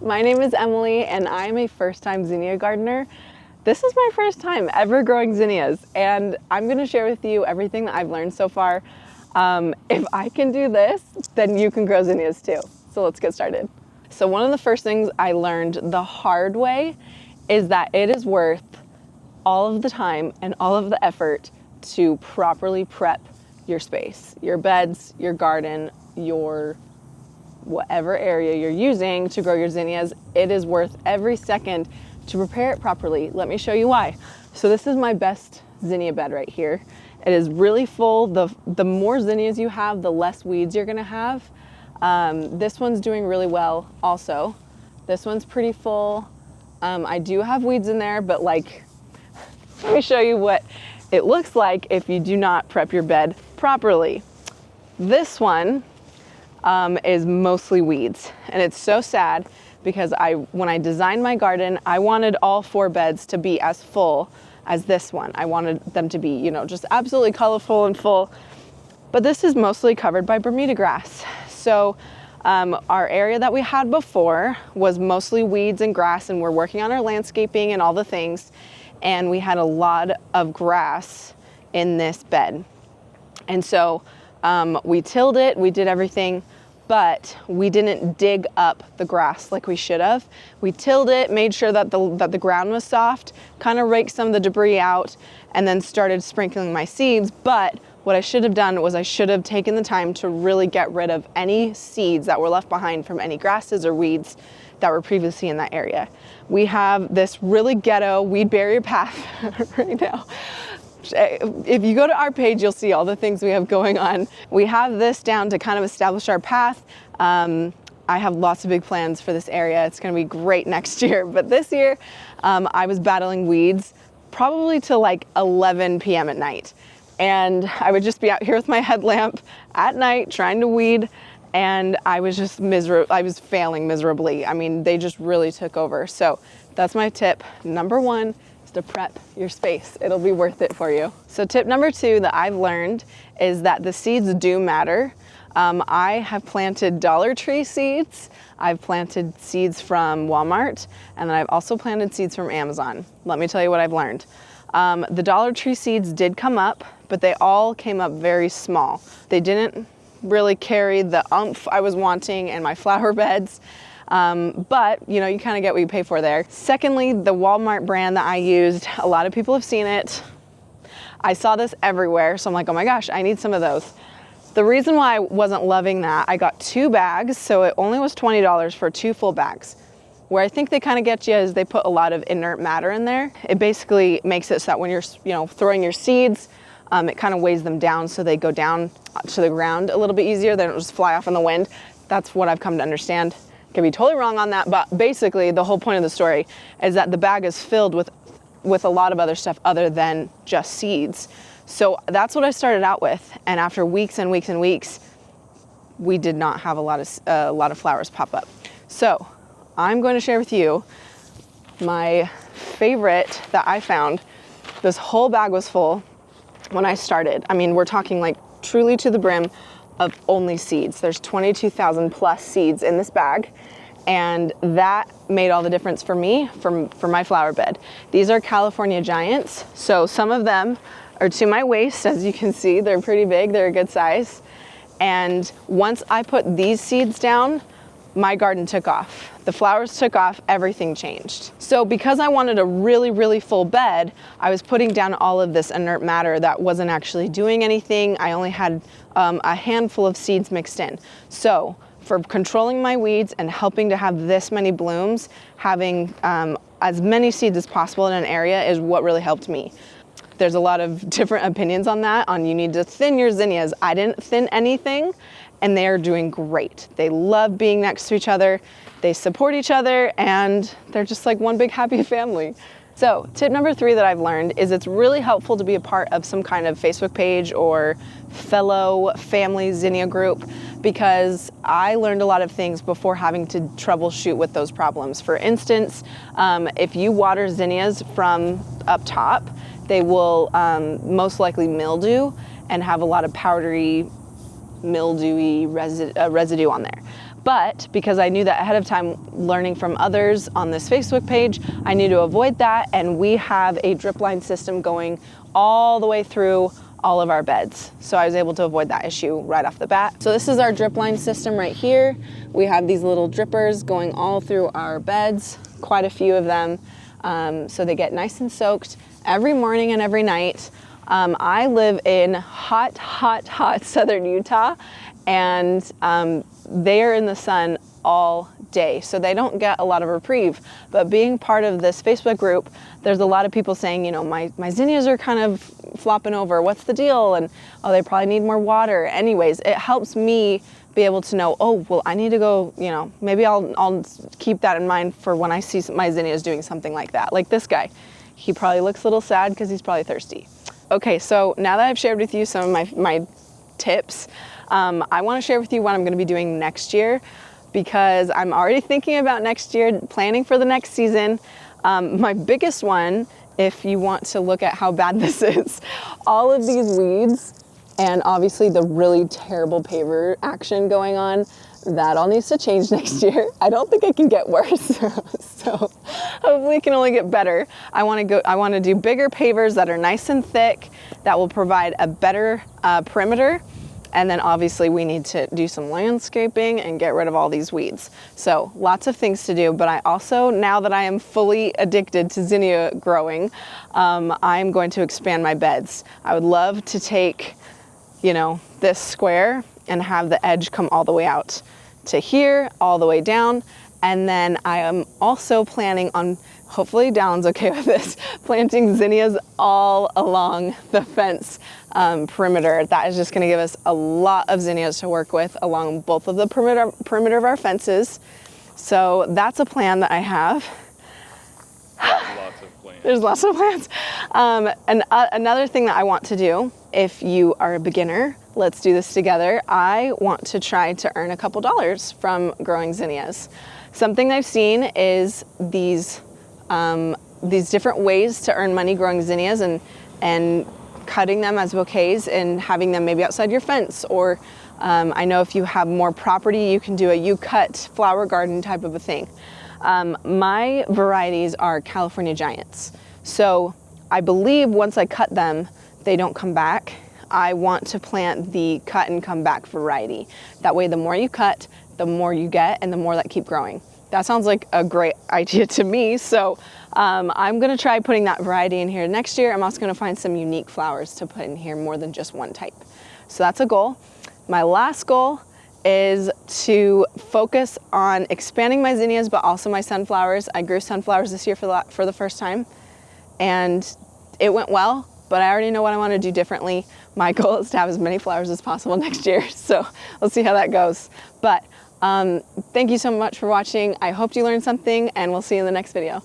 My name is Emily and I'm a first-time zinnia gardener. This is my first time ever growing zinnias and I'm going to share with you everything that I've learned so far. If I can do this, then you can grow zinnias too. So let's get started. So one of the first things I learned the hard way is that it is worth all of the time and all of the effort to properly prep your space, your beds, your garden, your whatever area you're using to grow your zinnias. It is worth every second to prepare it properly. Let me show you why. So this is my best zinnia bed right here. It is really full. The more zinnias you have, the less weeds you're gonna have. This one's doing really well also. This one's pretty full. I do have weeds in there, but like, let me show you what it looks like if you do not prep your bed properly. This one is mostly weeds, and it's so sad because when I designed my garden, I wanted all 4 beds to be as full as this one. I wanted them to be, you know, just absolutely colorful and full, but this is mostly covered by Bermuda grass. So our area that we had before was mostly weeds and grass, and we're working on our landscaping and all the things, and we had a lot of grass in this bed. And so we tilled it, we did everything, but we didn't dig up the grass like we should have. We tilled it, made sure that the ground was soft, kind of raked some of the debris out, and then started sprinkling my seeds. But what I should have done was I should have taken the time to really get rid of any seeds that were left behind from any grasses or weeds that were previously in that area. We have this really ghetto weed barrier path right now. If you go to our page, you'll see all the things we have going on. We have this down to kind of establish our path. I have lots of big plans for this area. It's gonna be great next year. But this year, I was battling weeds probably till like 11 p.m. at night. And I would just be out here with my headlamp at night trying to weed. And I was just I was failing miserably. I mean, they just really took over. So that's my tip. Number 1, to prep your space. It'll be worth it for you. So tip number 2 that I've learned is that the seeds do matter. I have planted Dollar Tree seeds. I've planted seeds from Walmart, and then I've also planted seeds from Amazon. Let me tell you what I've learned. The Dollar Tree seeds did come up, but they all came up very small. They didn't really carry the oomph I was wanting in my flower beds. But you know, you kind of get what you pay for there. Secondly, the Walmart brand that I used, a lot of people have seen it. I saw this everywhere, so I'm like, oh my gosh, I need some of those. The reason why I wasn't loving that, I got 2 bags, so it only was $20 for 2 full bags. Where I think they kind of get you is they put a lot of inert matter in there. It basically makes it so that when you're, throwing your seeds, it kind of weighs them down so they go down to the ground a little bit easier. They don't just fly off in the wind. That's what I've come to understand. Could be totally wrong on that, but basically the whole point of the story is that the bag is filled with a lot of other stuff other than just seeds. So that's what I started out with, and after weeks and weeks and weeks, we did not have a lot of flowers pop up. So I'm going to share with you my favorite that I found. This whole bag was full when I started. I mean, we're talking like truly to the brim of only seeds. There's 22,000 plus seeds in this bag, and that made all the difference for me for my flower bed. These are California Giants, so some of them are to my waist. As you can see, they're pretty big, they're a good size. And once I put these seeds down, my garden took off. The flowers took off, everything changed. So because I wanted a really, really full bed, I was putting down all of this inert matter that wasn't actually doing anything. I only had a handful of seeds mixed in. So for controlling my weeds and helping to have this many blooms, having as many seeds as possible in an area is what really helped me. There's a lot of different opinions on that, on you need to thin your zinnias. I didn't thin anything, and they're doing great. They love being next to each other, they support each other, and they're just like one big happy family. So tip number 3 that I've learned is it's really helpful to be a part of some kind of Facebook page or fellow family zinnia group, because I learned a lot of things before having to troubleshoot with those problems. For instance, if you water zinnias from up top, they will most likely mildew and have a lot of powdery, mildewy residue on there. But because I knew that ahead of time, learning from others on this Facebook page, I knew to avoid that. And we have a drip line system going all the way through all of our beds. So I was able to avoid that issue right off the bat. So this is our drip line system right here. We have these little drippers going all through our beds, quite a few of them. So they get nice and soaked every morning and every night. I live in hot southern Utah, and they are in the sun all day, so they don't get a lot of reprieve. But being part of this Facebook group, there's a lot of people saying, you know, my zinnias are kind of flopping over, what's the deal? And oh, they probably need more water. Anyways, it helps me be able to know, oh, well, I need to go, you know, maybe I'll keep that in mind for when I see my zinnias doing something like that. Like this guy, he probably looks a little sad because he's probably thirsty. Okay, so now that I've shared with you some of my tips, I want to share with you what I'm going to be doing next year, because I'm already thinking about next year, planning for the next season. My biggest one, if you want to look at how bad this is, all of these weeds and obviously the really terrible paver action going on, that all needs to change next year. I don't think it can get worse. So hopefully it can only get better. I want to do bigger pavers that are nice and thick, that will provide a better perimeter. And then obviously we need to do some landscaping and get rid of all these weeds. So lots of things to do, but I also, now that I am fully addicted to zinnia growing, I'm going to expand my beds. I would love to take, you know, this square and have the edge come all the way out to here, all the way down. And then I am also planning on, hopefully Dallon's okay with this, planting zinnias all along the fence perimeter. That is just going to give us a lot of zinnias to work with along both of the perimeter of our fences. So that's a plan that I have. Lots of plans. There's lots of plans. And another thing that I want to do, if you are a beginner, let's do this together. I want to try to earn a couple dollars from growing zinnias. Something I've seen is these different ways to earn money growing zinnias and cutting them as bouquets and having them maybe outside your fence, or I know if you have more property, you can do a you-cut flower garden type of a thing. My varieties are California Giants. So I believe once I cut them, they don't come back. I want to plant the cut and come back variety. That way, the more you cut, the more you get, and the more that keep growing. That sounds like a great idea to me. So I'm gonna try putting that variety in here next year. I'm also gonna find some unique flowers to put in here, more than just one type. So that's a goal. My last goal is to focus on expanding my zinnias, but also my sunflowers. I grew sunflowers this year for the first time, and it went well, but I already know what I want to do differently. My goal is to have as many flowers as possible next year, so let's see how that goes. But thank you so much for watching. I hope you learned something, and we'll see you in the next video.